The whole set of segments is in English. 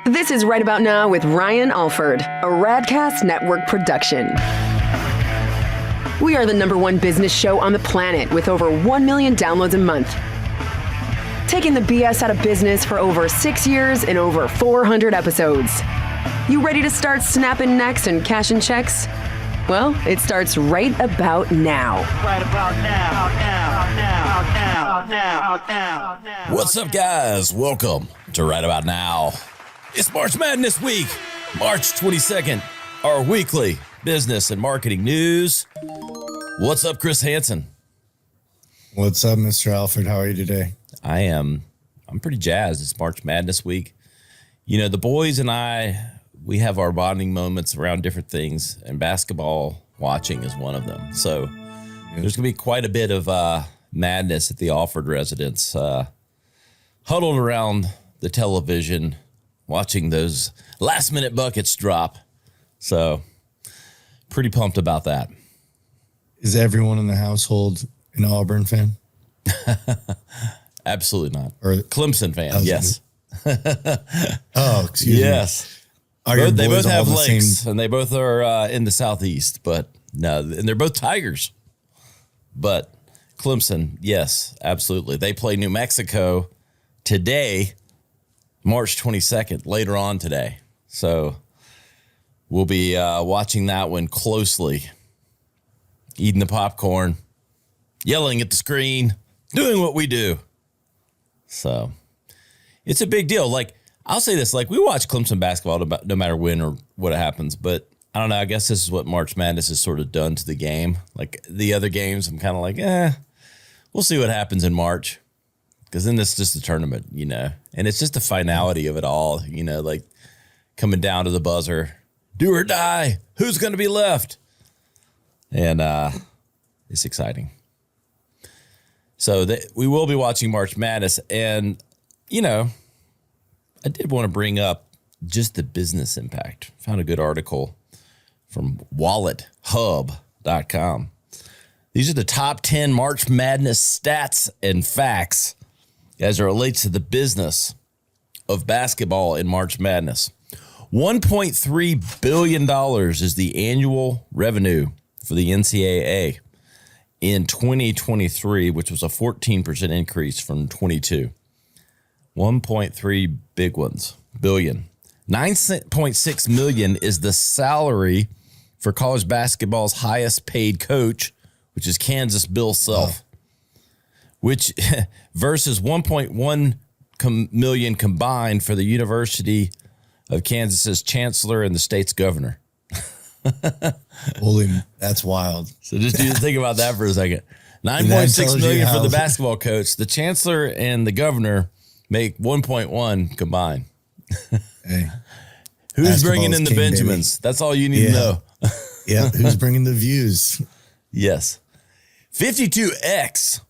This is Right About Now with Ryan Alford, a Radcast Network production. We are the #1 business show on the planet with over 1 million downloads a month. Taking the BS out of business for over 6 years and over 400 episodes. You ready to start snapping necks and cashing checks? Well, it starts right about now. Right about now. What's up, guys? Welcome to Right About Now. It's March Madness week, March 22nd, our weekly business and marketing news. What's up, Chris Hansen? What's up, Mr. Alfred? How are you today? I'm pretty jazzed. It's March Madness week. You know, the boys and I, we have our bonding moments around different things, and basketball watching is one of them. So there's going to be quite a bit of madness at the Alford residence, huddled around the television, watching those last-minute buckets drop. So pretty pumped about that. Is everyone in the household an Auburn fan? Absolutely not. Or Clemson fan, yes. Oh, excuse me. Yes. They both have lakes, and they both are in the southeast, but no, and they're both Tigers. But Clemson, yes, absolutely. They play New Mexico today, March 22nd, later on today. So we'll be watching that one closely, eating the popcorn, yelling at the screen, doing what we do. So it's a big deal. Like, I'll say this, like, we watch Clemson basketball no matter when or what happens, but I don't know. I guess this is what March Madness has sort of done to the game. Like the other games, I'm kind of like, we'll see what happens in March. Because then it's just a tournament, you know, and it's just the finality of it all, you know, like coming down to the buzzer, do or die, who's going to be left? And it's exciting. So we will be watching March Madness. And, you know, I did want to bring up just the business impact. Found a good article from wallethub.com. These are the top 10 March Madness stats and facts as it relates to the business of basketball in March Madness. $1.3 billion is the annual revenue for the NCAA in 2023, which was a 14% increase from 22. 1.3 big ones, billion. 9.6 million is the salary for college basketball's highest paid coach, which is Kansas Bill Self, which versus 1.1 million combined for the University of Kansas's chancellor and the state's governor. Holy, that's wild. So just think about that for a second. 9.6 million for the basketball coach. The chancellor and the governor make 1.1 combined. Hey, who's bringing in the Benjamins? Baby. That's all you need to know. Yeah, who's bringing the views? Yes. 52x,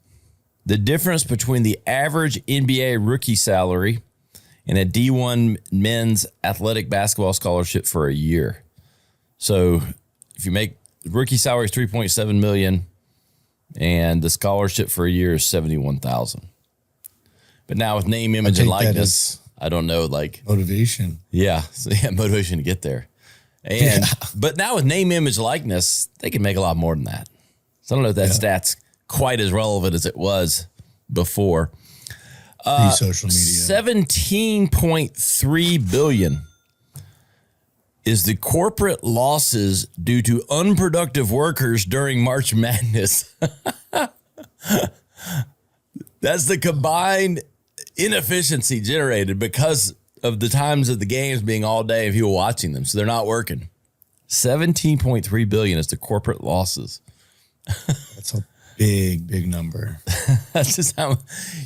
the difference between the average NBA rookie salary and a D1 men's athletic basketball scholarship for a year. So if you make rookie salary is $3.7 million and the scholarship for a year is $71,000. But now with name, image, and likeness, I don't know, like motivation. Yeah. So motivation to get there. And but now with name, image, likeness, they can make a lot more than that. So I don't know if that stat's quite as relevant as it was before. Social media. 17.3 billion is the corporate losses due to unproductive workers during March Madness. That's the combined inefficiency generated because of the times of the games being all day and people watching them. So they're not working. 17.3 billion is the corporate losses. That's a big number. That's just how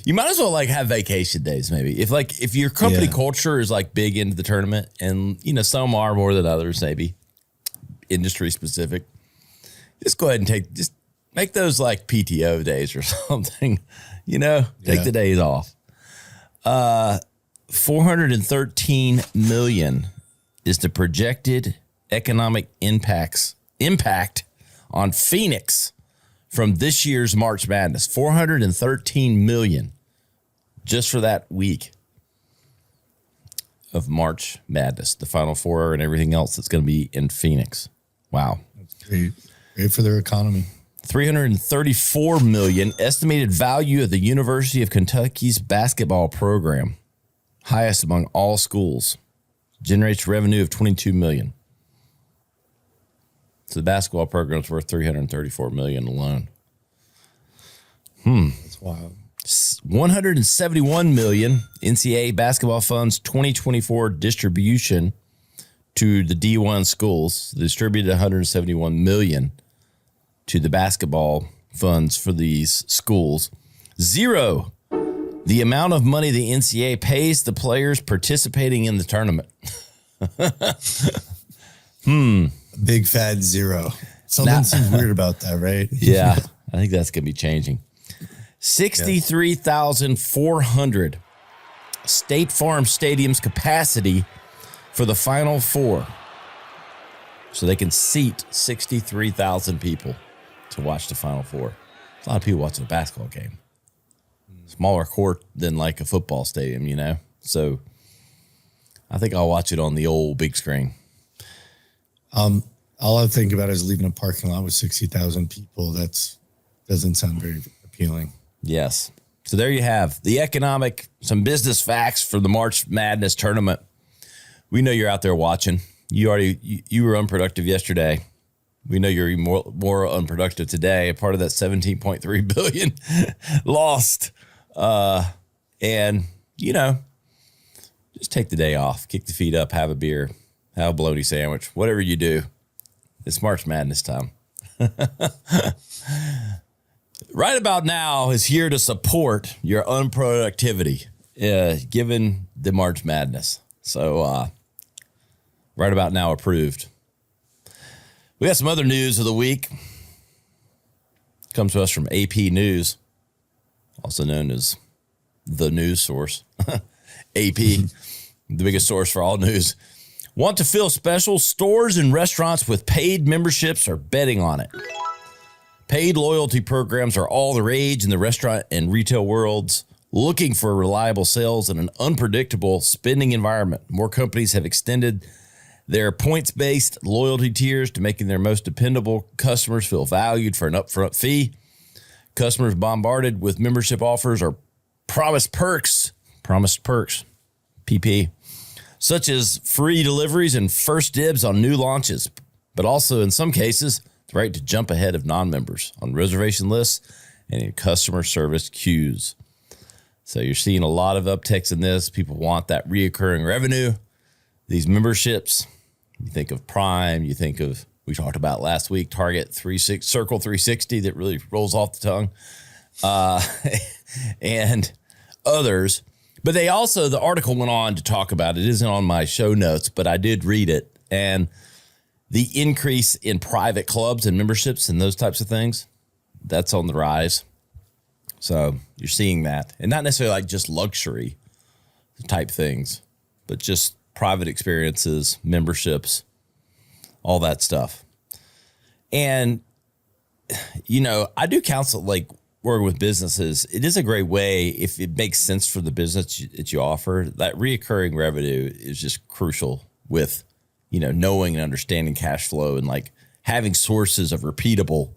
you might as well like have vacation days. Maybe if your company culture is like big into the tournament, and you know, some are more than others, maybe industry specific, just go ahead and just make those like PTO days or something, you know, take the days off. 413 million is the projected economic impact on Phoenix from this year's March Madness. 413 million just for that week. of March Madness, the Final Four and everything else that's going to be in Phoenix. Wow. That's great. Great for their economy. $334 million estimated value of the University of Kentucky's basketball program, highest among all schools, generates revenue of $22 million. So the basketball program's worth $334 million alone. That's wild. $171 million NCAA basketball funds 2024 distribution to the D1 schools. Distributed $171 million to the basketball funds for these schools. Zero, the amount of money the NCAA pays the players participating in the tournament. Big fat zero. Something seems weird about that, right? Yeah, I think that's going to be changing. 63,400 State Farm Stadium's capacity for the Final Four. So they can seat 63,000 people to watch the Final Four. There's a lot of people watching a basketball game. Smaller court than like a football stadium, you know? So I think I'll watch it on the old big screen. All I think about is leaving a parking lot with 60,000 people. That doesn't sound very appealing. Yes. So there you have some business facts for the March Madness tournament. We know you're out there watching. You were unproductive yesterday. We know you're even more unproductive today. A part of that 17.3 billion lost. And just take the day off, kick the feet up, have a beer, have a bologna sandwich, whatever you do. It's March Madness time. Right about now is here to support your unproductivity, given the March Madness. So, right about now approved. We got some other news of the week. Comes to us from AP News, also known as the news source. AP, the biggest source for all news. Want to fill special stores and restaurants with paid memberships or betting on it. Paid loyalty programs are all the rage in the restaurant and retail worlds, looking for reliable sales in an unpredictable spending environment. More companies have extended their points-based loyalty tiers to making their most dependable customers feel valued for an upfront fee. Customers bombarded with membership offers are promised perks, PP, such as free deliveries and first dibs on new launches, but also in some cases, the right to jump ahead of non-members on reservation lists and in customer service queues. So you're seeing a lot of upticks in this. People want that reoccurring revenue. These memberships, you think of Prime, you think of, we talked about last week, Target Circle 360 that really rolls off the tongue, and others. But they also, the article went on to talk about, it isn't on my show notes, but I did read it, and the increase in private clubs and memberships and those types of things, that's on the rise. So you're seeing that. And not necessarily like just luxury type things, but just private experiences, memberships, all that stuff. And, I do counsel, like, working with businesses. It is a great way, if it makes sense for the business that you offer, that reoccurring revenue is just crucial with, knowing and understanding cash flow and like having sources of repeatable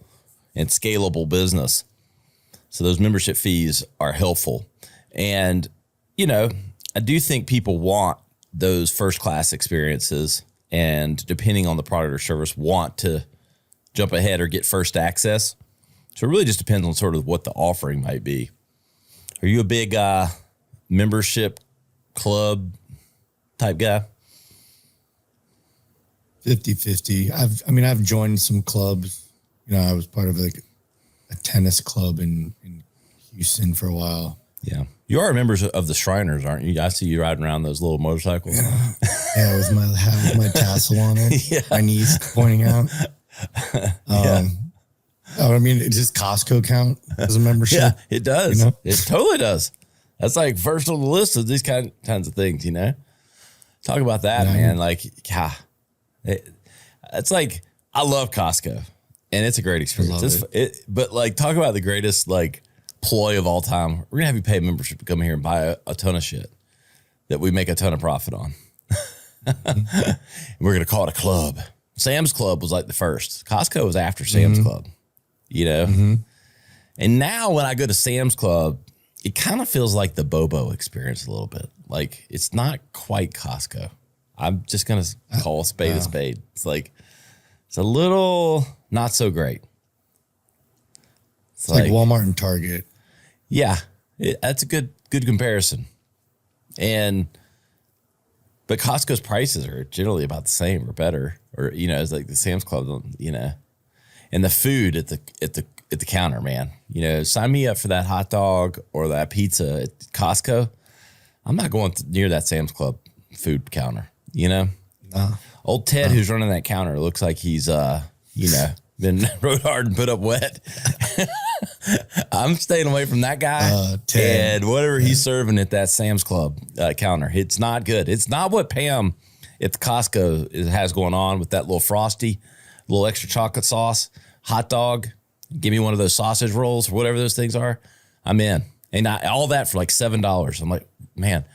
and scalable business. So those membership fees are helpful. And, I do think people want those first-class experiences, and depending on the product or service, want to jump ahead or get first access. So it really just depends on sort of what the offering might be. Are you a big membership club type guy? 50-50. I've joined some clubs. I was part of like a tennis club in Houston for a while. Yeah. You are members of the Shriners, aren't you? I see you riding around those little motorcycles. Yeah, with my tassel on it. Yeah. My knees pointing out. It just Costco count as a membership. Yeah, it does. It totally does. That's like first on the list of these kinds of things, Talk about that, man. Like, it's like, I love Costco, and it's a great experience. But like, talk about the greatest like ploy of all time. We're gonna have you pay a membership to come here and buy a ton of shit that we make a ton of profit on. We're going to call it a club. Sam's Club was like the first. Costco was after Sam's Club, you know? And now when I go to Sam's Club, it kind of feels like the Bobo experience a little bit. Like, it's not quite Costco. I'm just going to call a spade a spade. It's like, it's a little not so great. It's like Walmart and Target. Yeah, that's a good comparison. But Costco's prices are generally about the same or better, or you know, it's like the Sam's Club, you know, and the food at the counter, man. You know, sign me up for that hot dog or that pizza at Costco. I'm not going near that Sam's Club food counter. You know, old Ted who's running that counter looks like he's you know, been rode hard and put up wet. I'm staying away from that guy and whatever he's serving at that Sam's Club counter. It's not good. It's not what Pam at the Costco has going on with that little frosty, little extra chocolate sauce, hot dog. Give me one of those sausage rolls or whatever those things are. I'm in. And all that for like $7. I'm like, man,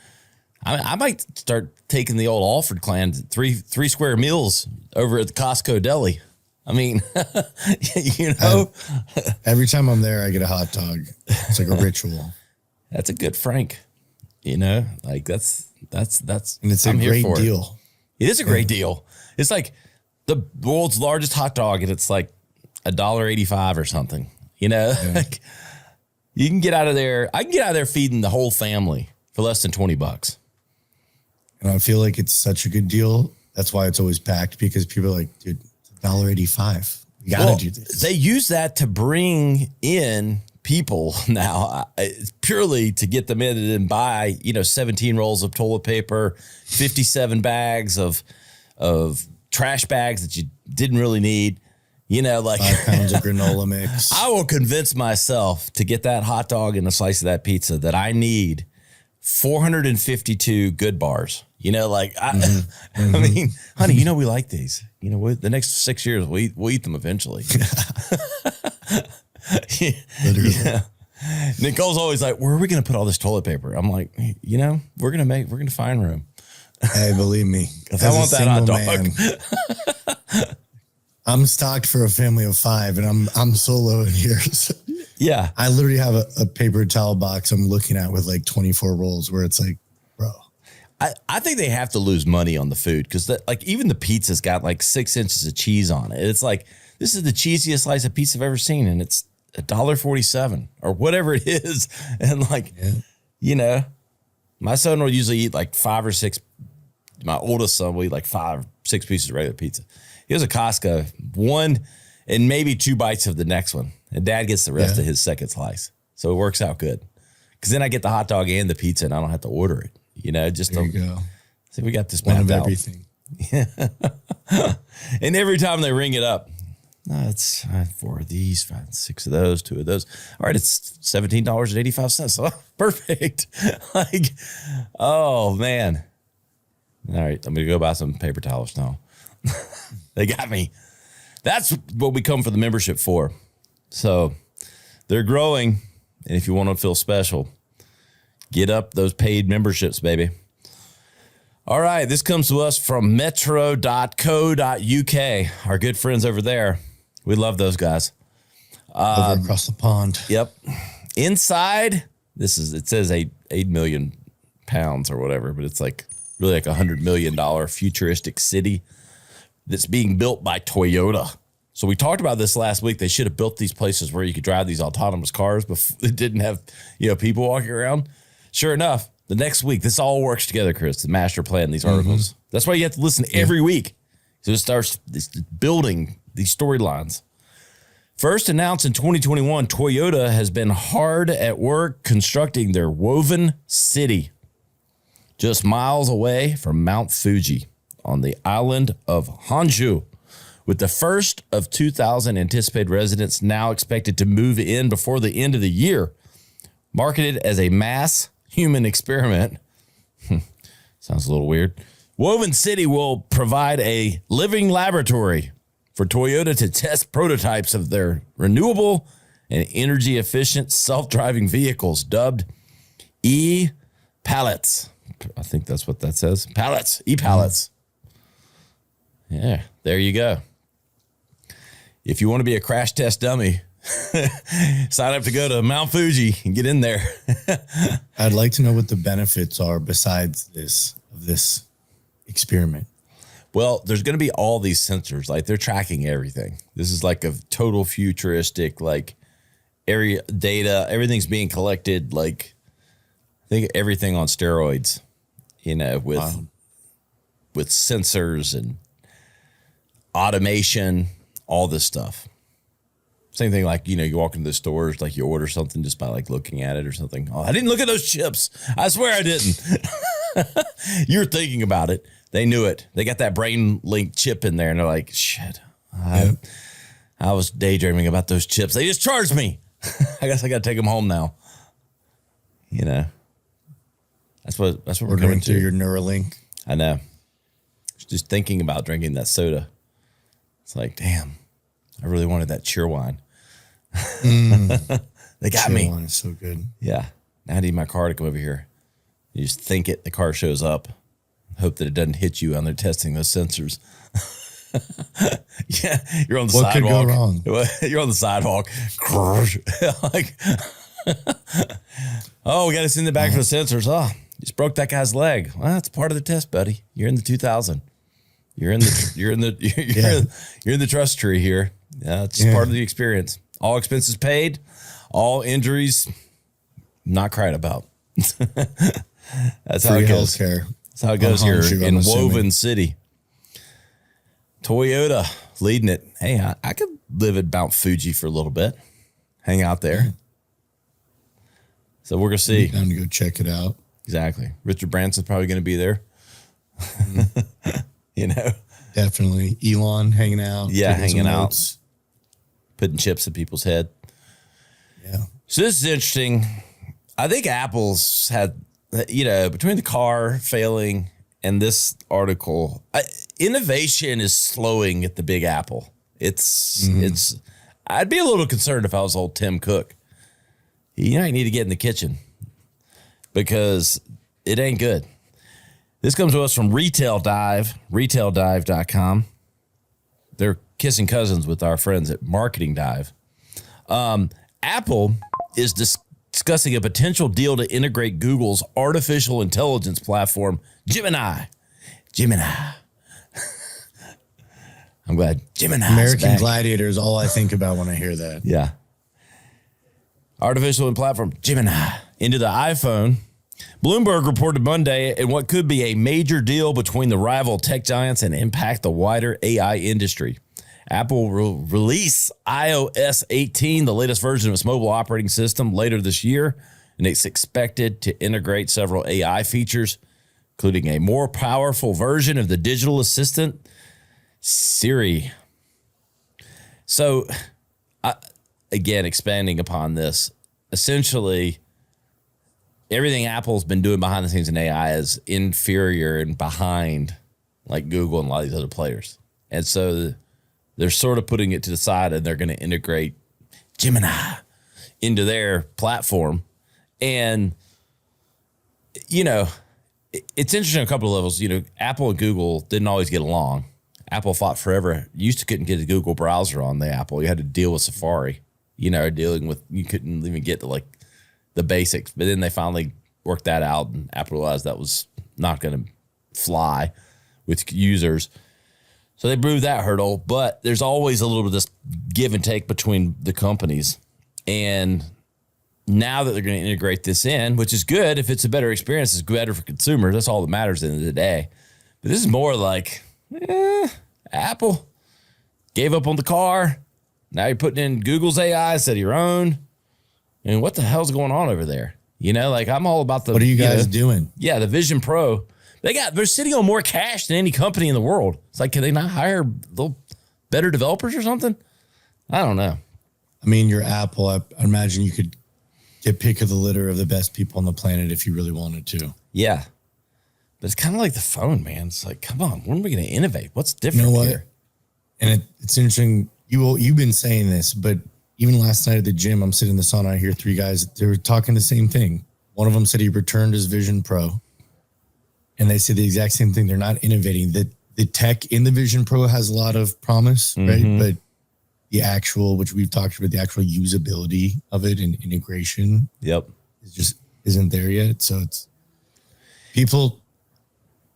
I might start taking the old Alfred clan three square meals over at the Costco deli. I mean, you know, every time I'm there, I get a hot dog. It's like a ritual. That's a good Frank, you know, like that's, and it's a great deal. It is a great deal. It's like the world's largest hot dog and it's like $1.85 or something, you know, like you can get out of there. I can get out of there feeding the whole family for less than $20. And I feel like it's such a good deal. That's why it's always packed, because people are like, dude, $1.85. You got to do this. They use that to bring in people now. It's purely to get them in and then buy, you know, 17 rolls of toilet paper, 57 bags of trash bags that you didn't really need. You know, like 5 pounds of granola mix. I will convince myself to get that hot dog and a slice of that pizza that I need 452 good bars. You know, like, I mean, honey, you know, we like these. You know, the next 6 years, we'll eat them eventually. Literally. Yeah. Nicole's always like, where are we going to put all this toilet paper? I'm like, you know, we're going to find room. Hey, believe me. I want that hot dog. I'm stocked for a family of 5 and I'm solo in here. So yeah. I literally have a paper towel box I'm looking at with like 24 rolls where it's like, bro. I think they have to lose money on the food because like even the pizza's got like 6 inches of cheese on it. It's like, this is the cheesiest slice of pizza I've ever seen. And it's $1.47 or whatever it is. And like, you know, my son will usually eat like 5 or 6. My oldest son will eat like 5 or 6 pieces of regular pizza. He goes to Costco, 1 and maybe 2 bites of the next one. And dad gets the rest of his second slice. So it works out good. Because then I get the hot dog and the pizza and I don't have to order it. You know, just there you go. See, we got this one mapped of out. everything. Yeah. And every time they ring it up, it's 4 of these, 5, 6 of those, 2 of those. All right, it's $17.85. So perfect. Like, oh man. All right, I'm gonna go buy some paper towels now. They got me. That's what we come for the membership for. So they're growing. And if you want to feel special, get up those paid memberships, baby. All right. This comes to us from metro.co.uk. Our good friends over there. We love those guys. Over across the pond. Yep. Inside, it says 8 million pounds or whatever, but it's like really like $100 million futuristic city that's being built by Toyota. So we talked about this last week. They should have built these places where you could drive these autonomous cars, but it didn't have, you know, people walking around. Sure enough, the next week, this all works together, Chris, the master plan, these articles. That's why you have to listen every week. So it starts building these storylines. First announced in 2021, Toyota has been hard at work constructing their Woven City, just miles away from Mount Fuji on the island of Honshu, with the first of 2,000 anticipated residents now expected to move in before the end of the year. Marketed as a mass human experiment. Sounds a little weird. Woven City will provide a living laboratory for Toyota to test prototypes of their renewable and energy efficient self-driving vehicles dubbed e-pallets. I think that's what that says. Pallets, e-pallets. Yeah, there you go. If you want to be a crash test dummy, sign up to go to Mount Fuji and get in there. I'd like to know what the benefits are besides this experiment. Well, there's going to be all these sensors. Like, they're tracking everything. This is like a total futuristic, like, area data. Everything's being collected. Like, I think everything on steroids, you know, with sensors and automation, all this stuff. Same thing, like, you know, you walk into the stores, like you order something just by like looking at it or something. Oh, I didn't look at those chips. I swear I didn't. You're thinking about it. They knew it. They got that brain link chip in there and they're like, shit, I was daydreaming about those chips. They just charged me. I guess I got to take them home now. You know, that's what we're coming to. Your Neuralink. I know. Just thinking about drinking that soda. It's like, damn, I really wanted that Cheerwine. They got me. Cheerwine is so good. Yeah. Now I need my car to come over here. You just think it, the car shows up. Hope that it doesn't hit you on there testing those sensors. Yeah, you're on the sidewalk. What could go wrong? You're on the sidewalk. Like, oh, we got to send it back for the sensors. Oh, just broke that guy's leg. Well, that's part of the test, buddy. You're in the 2000. You're in the trust tree here. Yeah, it's just part of the experience. All expenses paid, all injuries not cried about. That's how it goes. Healthcare. That's how it goes here in Woven City. Toyota leading it. Hey, I could live at Mount Fuji for a little bit, hang out there. So we're gonna see. Time to go check it out. Exactly. Richard Branson's probably going to be there. You know, definitely. Elon hanging out. Yeah, hanging out, putting chips in people's head. Yeah. So this is interesting. I think Apple's had, you know, between the car failing and this article, innovation is slowing at the Big Apple. It's. I'd be a little concerned if I was old Tim Cook. You might need to get in the kitchen because it ain't good. This comes to us from Retail Dive, retaildive.com. They're kissing cousins with our friends at Marketing Dive. Apple is discussing a potential deal to integrate Google's artificial intelligence platform, Gemini. I'm glad Gemini. American Gladiator is all I think about when I hear that. Yeah. Artificial platform, Gemini, into the iPhone. Bloomberg reported Monday in what could be a major deal between the rival tech giants and impact the wider AI industry. Apple will release iOS 18, the latest version of its mobile operating system, later this year, and it's expected to integrate several AI features, including a more powerful version of the digital assistant, Siri. So, again, expanding upon this, essentially, everything Apple's been doing behind the scenes in AI is inferior and behind, like Google and a lot of these other players. And so they're sort of putting it to the side and they're going to integrate Gemini into their platform. And, you know, it's interesting on a couple of levels. You know, Apple and Google didn't always get along. Apple fought forever. You used to couldn't get a Google browser on the Apple. You had to deal with Safari. You know, dealing with, you couldn't even get to like the basics. But then they finally worked that out and Apple realized that was not going to fly with users. So they moved that hurdle. But there's always a little bit of this give and take between the companies. And now that they're going to integrate this in, which is good, if it's a better experience, it's better for consumers. That's all that matters at the end of the day. But this is more like, Apple gave up on the car. Now you're putting in Google's AI instead of your own. And what the hell's going on over there? You know, like I'm all about the. What are you guys doing? Yeah, the Vision Pro. They're sitting on more cash than any company in the world. It's like, can they not hire little better developers or something? I don't know. I mean, you're Apple. I imagine you could get pick of the litter of the best people on the planet if you really wanted to. Yeah. But it's kind of like the phone, man. It's like, come on, when are we going to innovate? What's different here? And it's interesting. You've been saying this, but even last night at the gym, I'm sitting in the sauna. I hear three guys. They were talking the same thing. One of them said he returned his Vision Pro, and they said the exact same thing. They're not innovating. That the tech in the Vision Pro has a lot of promise, right? But the actual, which we've talked about, the actual usability of it and integration, is just isn't there yet. So it's people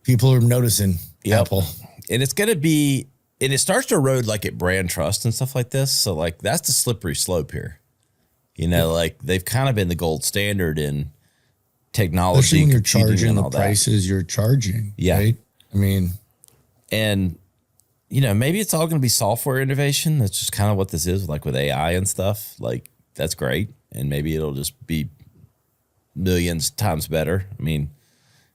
are noticing Apple, and it's gonna be, and it starts to erode like at brand trust and stuff like this. So like that's the slippery slope here. You know, like they've kind of been the gold standard in technology. Especially when you're charging the prices you're charging. Yeah. Right? I mean, and you know, maybe it's all going to be software innovation. That's just kind of what this is, like with AI and stuff. Like that's great, and maybe it'll just be millions times better. I mean,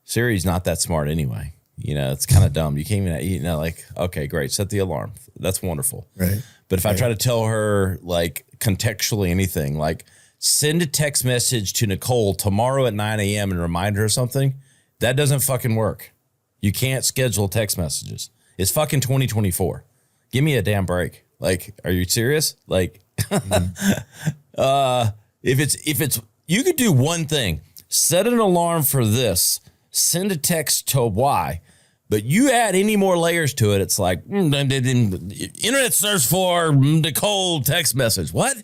Siri's not that smart anyway. You know, it's kind of dumb. You can't even, you know, like, okay, great, set the alarm. That's wonderful. Right. But if I try to tell her like contextually anything, like send a text message to Nicole tomorrow at 9 a.m. and remind her of something, that doesn't fucking work. You can't schedule text messages. It's fucking 2024. Give me a damn break. Like, are you serious? Like, if it's, you could do one thing, set an alarm for this, send a text to Y, but you add any more layers to it, it's like, internet search for Nicole text message. What?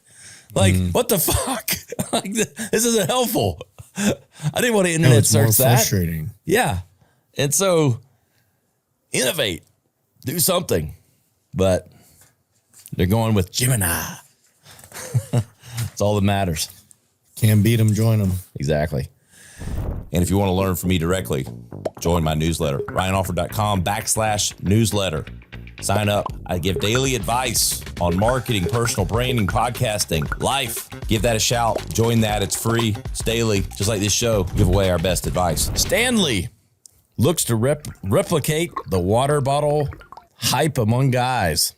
Like, what the fuck? Like, this isn't helpful. I didn't want to internet search that. Frustrating. Yeah. And so innovate, do something, but they're going with Gemini. That's all that matters. Can't beat them, join them. Exactly. And if you want to learn from me directly, join my newsletter, ryanalford.com/newsletter. Sign up. I give daily advice on marketing, personal branding, podcasting, life. Give that a shout. Join that. It's free. It's daily. Just like this show, give away our best advice. Stanley looks to replicate the water bottle hype among guys.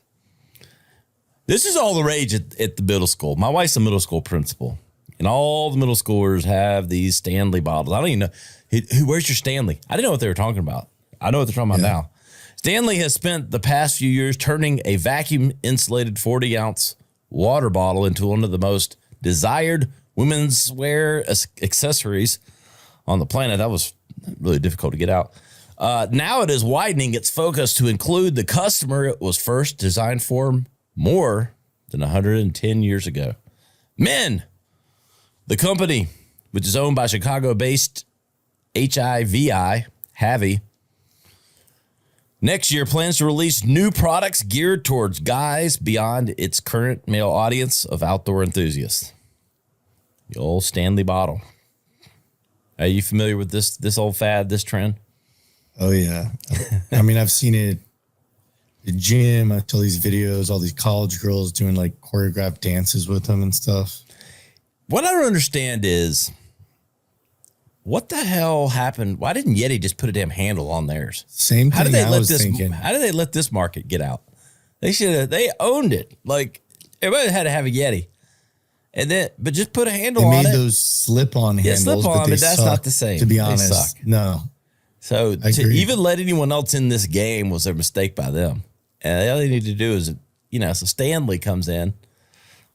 This is all the rage at the middle school. My wife's a middle school principal, and all the middle schoolers have these Stanley bottles. I don't even know. Where's your Stanley? I didn't know what they were talking about. I know what they're talking about now. Stanley has spent the past few years turning a vacuum-insulated 40-ounce water bottle into one of the most desired women's wear accessories on the planet. That was really difficult to get out. Now it is widening its focus to include the customer it was first designed for more than 110 years ago. Men. The company, which is owned by Chicago-based HIVI, next year plans to release new products geared towards guys beyond its current male audience of outdoor enthusiasts. The old Stanley bottle. Are you familiar with this old fad, this trend? Oh, yeah. I mean, I've seen it at the gym. I tell these videos, all these college girls doing like choreographed dances with them and stuff. What I don't understand is, what the hell happened? Why didn't Yeti just put a damn handle on theirs? Same thing. How did they let this market get out? They owned it. Like, everybody had to have a Yeti. And then, but just put a handle on it. They made those slip-on handles, but that's not the same. To be honest, no. So to even let anyone else in this game was a mistake by them. And all they need to do is, so Stanley comes in.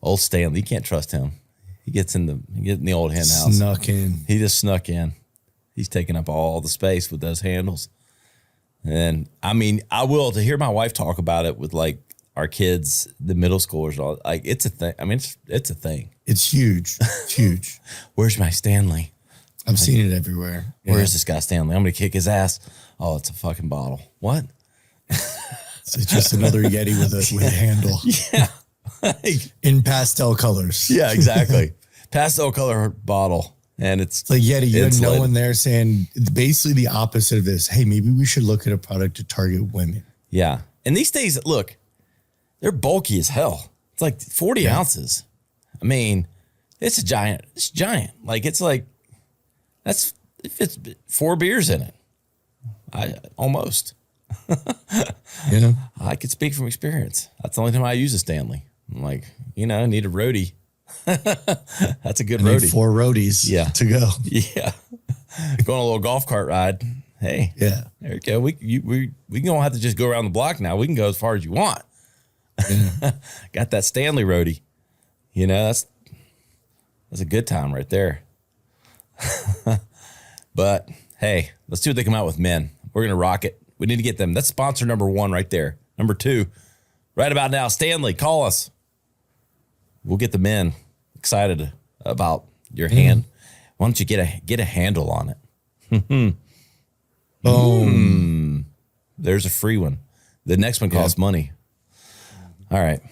Old Stanley, you can't trust him. He gets in the old hen house. Snuck in. He just snuck in. He's taking up all the space with those handles. And I mean, I will, to hear my wife talk about it with like our kids, the middle schoolers, all, like it's a thing. I mean, it's a thing. It's huge. It's huge. Where's my Stanley? I've seen it everywhere. Where is this guy Stanley? I'm going to kick his ass. Oh, it's a fucking bottle. What? It's just another Yeti with a handle. Yeah. In pastel colors. Yeah, exactly. Pastel color bottle. And it's like Yeti, you had no one there saying basically the opposite of this. Hey, maybe we should look at a product to target women. Yeah. And these days, look, they're bulky as hell. It's like 40 ounces. I mean, it's giant. It's giant. Like, it's like, it fits 4 beers in it. Almost. Yeah. I could speak from experience. That's the only time I use a Stanley. I'm like, I need a roadie. That's a good roadie. 4 roadies to go. Yeah. Going on a little golf cart ride. Hey. Yeah. There you go. We don't have to just go around the block now. We can go as far as you want. Yeah. Got that Stanley roadie. That's a good time right there. But hey, let's see what they come out with men. We're going to rock it. We need to get them. That's sponsor number 1 right there. Number 2, right about now, Stanley, call us. We'll get the men excited about your hand. Why don't you get a handle on it? Boom. There's a free one. The next one costs money. All right.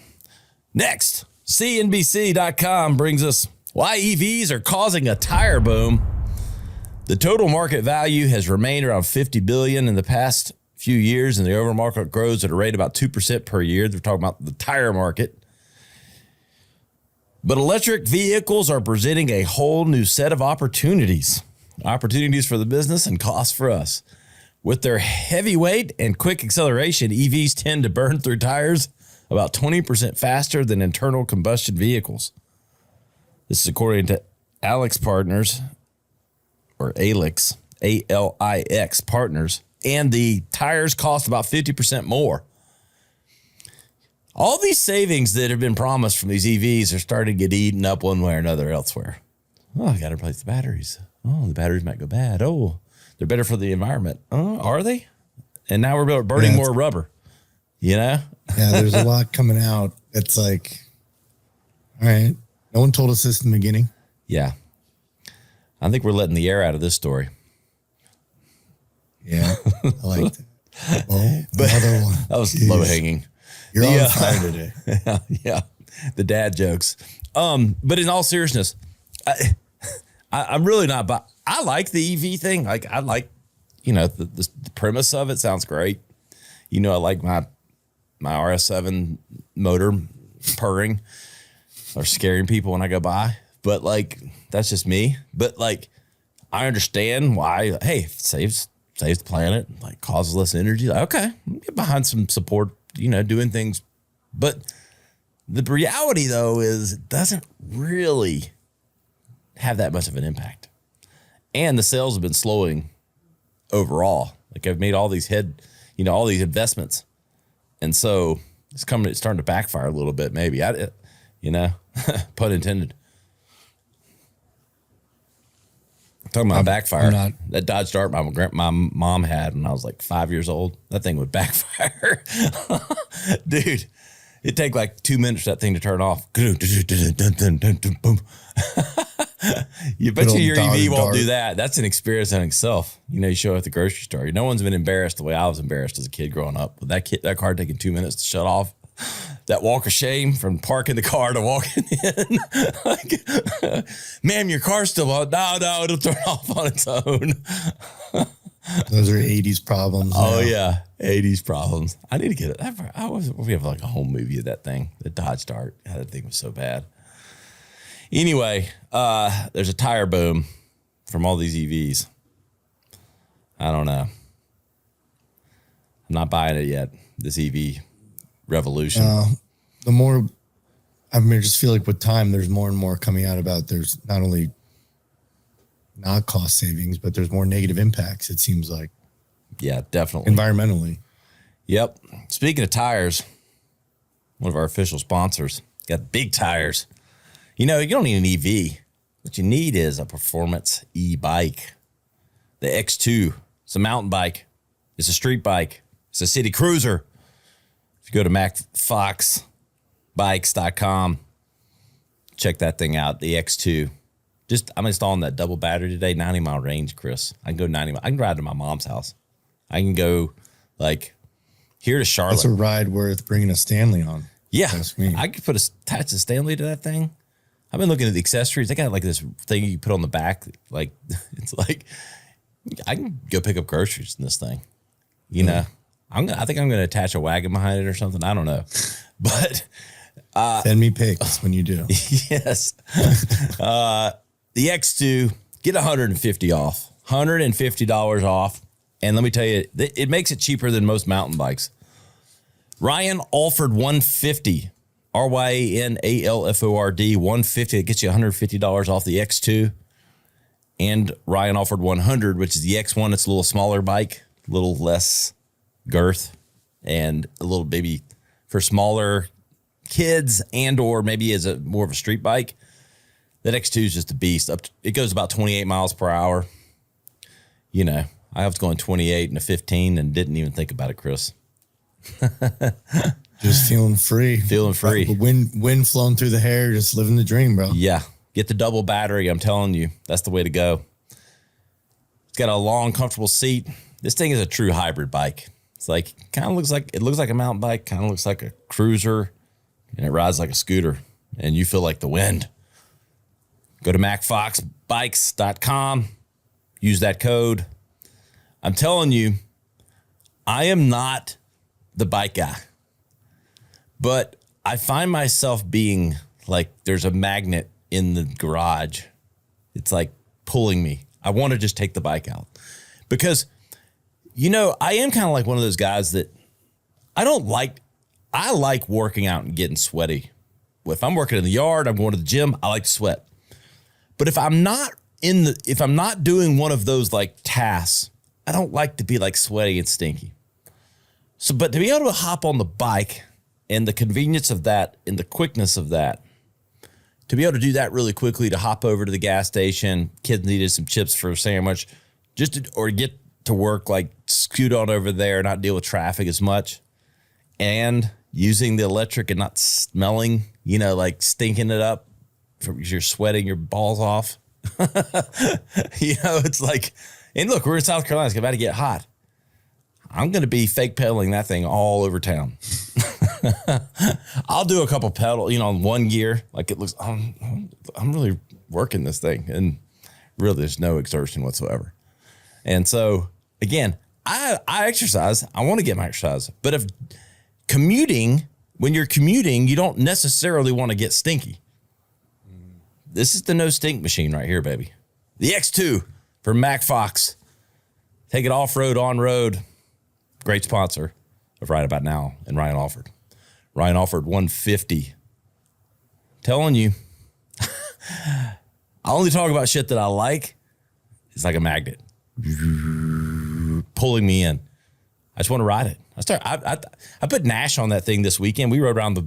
Next, CNBC.com brings us why EVs are causing a tire boom. The total market value has remained around $50 billion in the past few years, and the overall market grows at a rate about 2% per year. They're talking about the tire market. But electric vehicles are presenting a whole new set of opportunities for the business and costs for us. With their heavy weight and quick acceleration, EVs tend to burn through tires about 20% faster than internal combustion vehicles. This is according to Alex Partners, or Alix, A-L-I-X Partners, and the tires cost about 50% more. All these savings that have been promised from these EVs are starting to get eaten up one way or another elsewhere. Oh, I got to replace the batteries. Oh, the batteries might go bad. Oh, they're better for the environment. Oh, are they? And now we're burning more rubber, you know? Yeah, there's a lot coming out. It's like, all right, no one told us this in the beginning. Yeah. I think we're letting the air out of this story. Yeah, I like that. Well, another one. That was low hanging. You're on fire today. Yeah, the dad jokes. But in all seriousness, I'm really not. But I like the EV thing. Like I like, the premise of it sounds great. I like my RS7 motor purring or scaring people when I go by. But like that's just me. But like I understand why. Hey, it saves the planet, like causes less energy. Like, okay, get behind some support. Doing things. But the reality, though, is it doesn't really have that much of an impact. And the sales have been slowing overall. Like I've made all these all these investments. And so it's starting to backfire a little bit, maybe. Pun intended. Talking about backfire, that Dodge Dart my mom had when I was like 5 years old, that thing would backfire. Dude, it'd take like 2 minutes for that thing to turn off. You bet your EV won't do that. That's an experience in itself. You show up at the grocery store. No one's been embarrassed the way I was embarrassed as a kid growing up. With that car taking 2 minutes to shut off. That walk of shame from parking the car to walking in. Like, ma'am, your car's still on. No, it'll turn off on its own. Those are 80s problems. Oh, yeah. 80s problems. I need to get it. We have like a whole movie of that thing. The Dodge Dart. God, that thing was so bad. Anyway, there's a tire boom from all these EVs. I don't know. I'm not buying it yet, this EV revolution. I just feel like with time, there's more and more coming out about there's not only not cost savings, but there's more negative impacts, it seems like. Yeah, definitely. Environmentally. Yep. Speaking of tires, one of our official sponsors got big tires. You don't need an EV. What you need is a performance e-bike. The X2. It's a mountain bike. It's a street bike. It's a city cruiser. If you go to MacFoxBikes.com, check that thing out, the X2. I'm installing that double battery today, 90-mile range, Chris. I can go 90 miles. I can ride to my mom's house. I can go, like, here to Charlotte. That's a ride worth bringing a Stanley on. Yeah. I could attach a Stanley to that thing. I've been looking at the accessories. They got, like, this thing you put on the back. Like, it's like, I can go pick up groceries in this thing. I think I'm going to attach a wagon behind it or something. I don't know. But send me pics when you do. Yes. The X2, get $150 off. $150 off. And let me tell you, it makes it cheaper than most mountain bikes. Ryan offered $150. RYANALFORD, $150. It gets you $150 off the X2. And Ryan offered $100, which is the X1. It's a little smaller bike, a little less girth, and a little maybe for smaller kids and or maybe as more of a street bike. That X2 is just a beast. It goes about 28 miles per hour. I was going 28 and a 15 and didn't even think about it, Chris. Just feeling free. Feeling free. Wind flowing through the hair, just living the dream, bro. Yeah. Get the double battery. I'm telling you, that's the way to go. It's got a long, comfortable seat. This thing is a true hybrid bike. It's like, kind of looks like a mountain bike, kind of looks like a cruiser, and it rides like a scooter, and you feel like the wind. Go to macfoxbikes.com. Use that code. I'm telling you, I am not the bike guy, but I find myself being like, there's a magnet in the garage. It's like pulling me. I want to just take the bike out because, you know, I am kind of like one of those guys that I like working out and getting sweaty. If I'm working in the yard, I'm going to the gym, I like to sweat. But if I'm not doing one of those like tasks, I don't like to be like sweaty and stinky. So, but to be able to hop on the bike and the convenience of that and the quickness of that, to be able to do that really quickly, to hop over to the gas station, kids needed some chips for a sandwich, or get to work, like scoot on over there, not deal with traffic as much, and using the electric and not smelling, you know, like stinking it up because you're sweating your balls off. You know, it's like, and look, we're in South Carolina. It's about to get hot. I'm going to be fake pedaling that thing all over town. I'll do a couple pedal, you know, on one gear. Like it looks, I'm really working this thing. And really there's no exertion whatsoever. And so again, I exercise. I want to get my exercise. But when you're commuting, you don't necessarily want to get stinky. This is the no stink machine right here, baby. The X2 from Mac Fox. Take it off-road, on-road. Great sponsor of Right About Now and Ryan Alford. Ryan Alford 150. Telling you, I only talk about shit that I like. It's like a magnet pulling me in. I just want to ride it. I put Nash on that thing this weekend. We rode around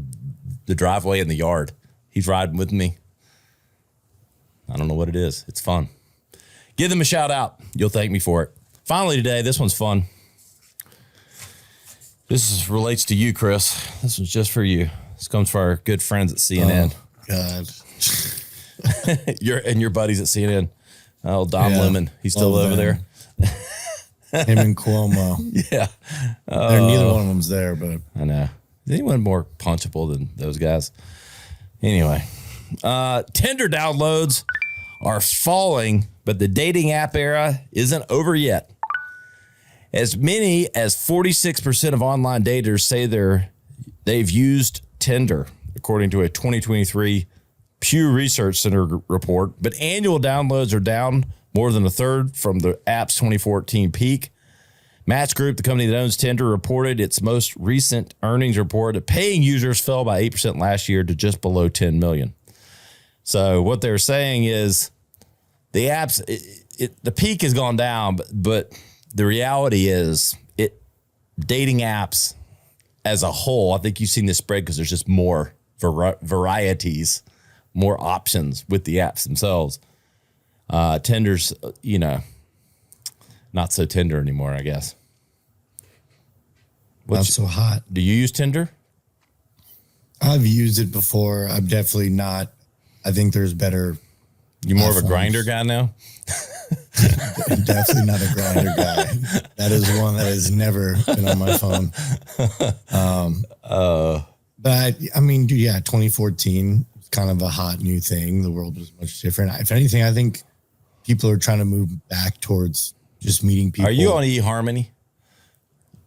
the driveway in the yard. He's riding with me. I don't know what it is. It's fun. Give them a shout out. You'll thank me for it. Finally today, this one's fun. This relates to you, Chris. This one's just for you. This comes from our good friends at CNN. Oh, God. your buddies at CNN. Oh, Dom Lemon. He's still over there. Him and Cuomo. Yeah. Neither one of them's there, but I know. Is anyone more punchable than those guys? Anyway, Tinder downloads are falling, but the dating app era isn't over yet. As many as 46% of online daters say they've used Tinder, according to a 2023 Pew Research Center report. But annual downloads are down more than a third from the app's 2014 peak. Match Group, the company that owns Tinder, reported its most recent earnings report that paying users fell by 8% last year to just below 10 million. So what they're saying is the apps, the peak has gone down, but the reality is dating apps as a whole, I think you've seen this spread because there's just more varieties, more options with the apps themselves. Tinder's, you know, not so tender anymore, I guess. Not so hot. Do you use Tinder? I've used it before. I'm definitely not. I think there's better. You more of a grinder guy now? Definitely not a grinder guy. That is one that has never been on my phone. But I mean, dude, yeah, 2014 was kind of a hot new thing. The world was much different. If anything, I think people are trying to move back towards just meeting people. Are you on eHarmony?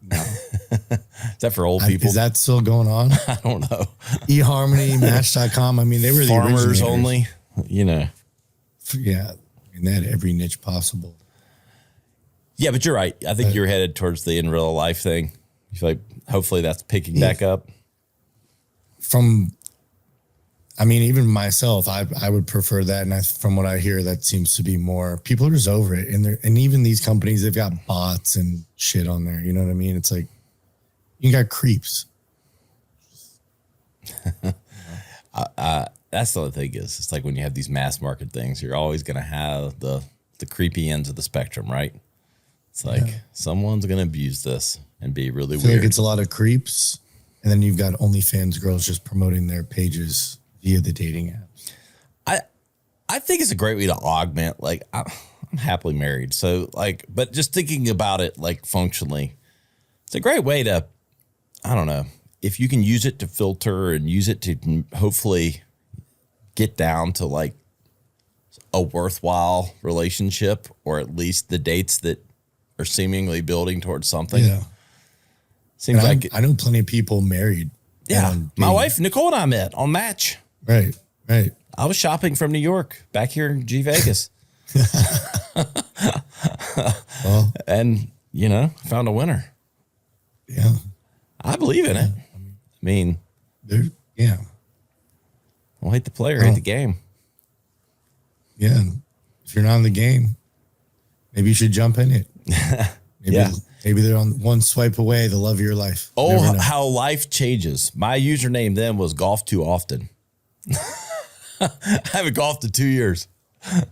No. Is that for old people? Is that still going on? I don't know. eHarmony, Match.com. I mean, they were the farmers originators. only, you know. Yeah. And they had every niche possible. Yeah, but you're right. I think you're headed towards the in real life thing. You feel like hopefully that's picking back up. I mean, even myself, I would prefer that. And from what I hear, that seems to be more, people are just over it. And even these companies, they've got bots and shit on there. You know what I mean? It's like, you got creeps. That's the other thing is, it's like when you have these mass market things, you're always going to have the creepy ends of the spectrum, right? It's like someone's going to abuse this and be really I feel weird. like it's a lot of creeps. And then you've got OnlyFans girls just promoting their pages via the dating apps. I think it's a great way to augment, like, I'm happily married. So, like, but just thinking about it, like, functionally, it's a great way to, I don't know, if you can use it to filter and use it to hopefully get down to, like, a worthwhile relationship, or at least the dates that are seemingly building towards something. Yeah. Seems like I know plenty of people married. Yeah. My wife, Nicole, and I met on Match. Right. I was shopping from New York back here in G Vegas. Well, and, found a winner. Yeah. I believe in it. I mean, yeah. Don't hate the player, hate the game. Yeah. If you're not in the game, maybe you should jump in it. Maybe they're on one swipe away, the love of your life. Oh, how life changes. My username then was golf too often. I haven't golfed in 2 years. I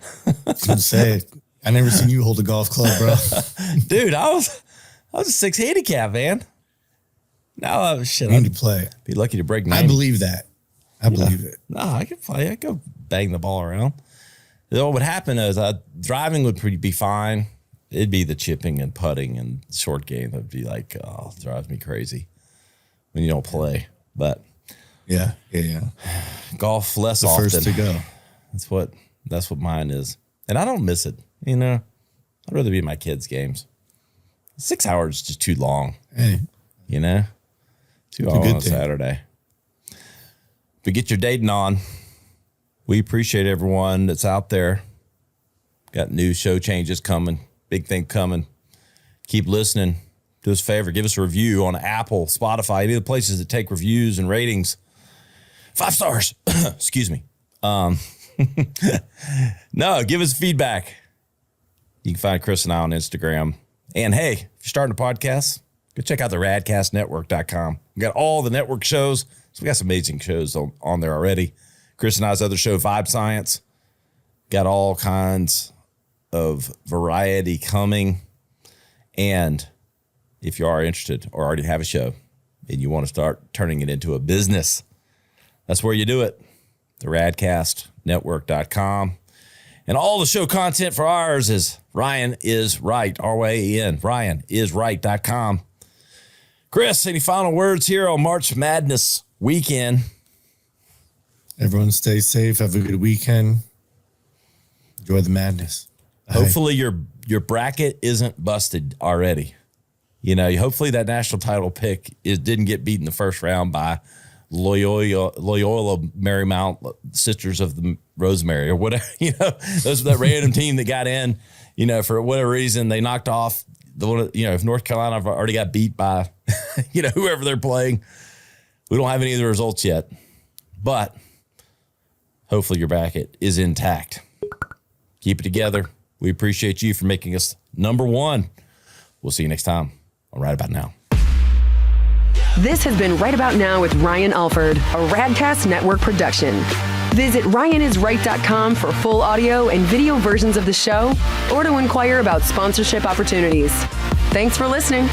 was gonna say, I never seen you hold a golf club, bro. Dude, I was a 6 handicap, man. Now, shit, I need to play. Be lucky to break 90. I believe that. I believe it. No, I could play. I could go bang the ball around. What would happen is driving would be fine. It'd be the chipping and putting and short game that'd be like, oh, it drives me crazy when you don't play. But yeah. Golf less the often. First to go. That's what mine is, and I don't miss it. I'd rather be in my kids' games. 6 hours is just too long. Hey, 2 hours on a Saturday. But get your dating on. We appreciate everyone that's out there. Got new show changes coming. Big thing coming. Keep listening. Do us a favor. Give us a review on Apple, Spotify, any of the places that take reviews and ratings. 5 stars. Excuse me. No, give us feedback. You can find Chris and I on Instagram. And hey, if you're starting a podcast, go check out the radcastnetwork.com. We got all the network shows. So we got some amazing shows on there already. Chris and I's other show, Vibe Science. Got all kinds of variety coming. And if you are interested or already have a show and you want to start turning it into a business, that's where you do it. The radcastnetwork.com. And all the show content for ours is Ryan is Right, RYAN, RyanIsRight.com. Chris, any final words here on March Madness weekend? Everyone stay safe. Have a good weekend. Enjoy the madness. Hopefully your bracket isn't busted already. Hopefully that national title pick didn't get beat in the first round by Loyola Marymount Sisters of the Rosemary or whatever. Those are that random team that got in. For whatever reason they knocked off the one. If North Carolina already got beat by whoever they're playing, we don't have any of the results yet. But hopefully your bracket is intact. Keep it together. We appreciate you for making us number one. We'll see you next time on Right About Now. This has been Right About Now with Ryan Alford, a Radcast Network production. Visit RyanIsRight.com for full audio and video versions of the show or to inquire about sponsorship opportunities. Thanks for listening.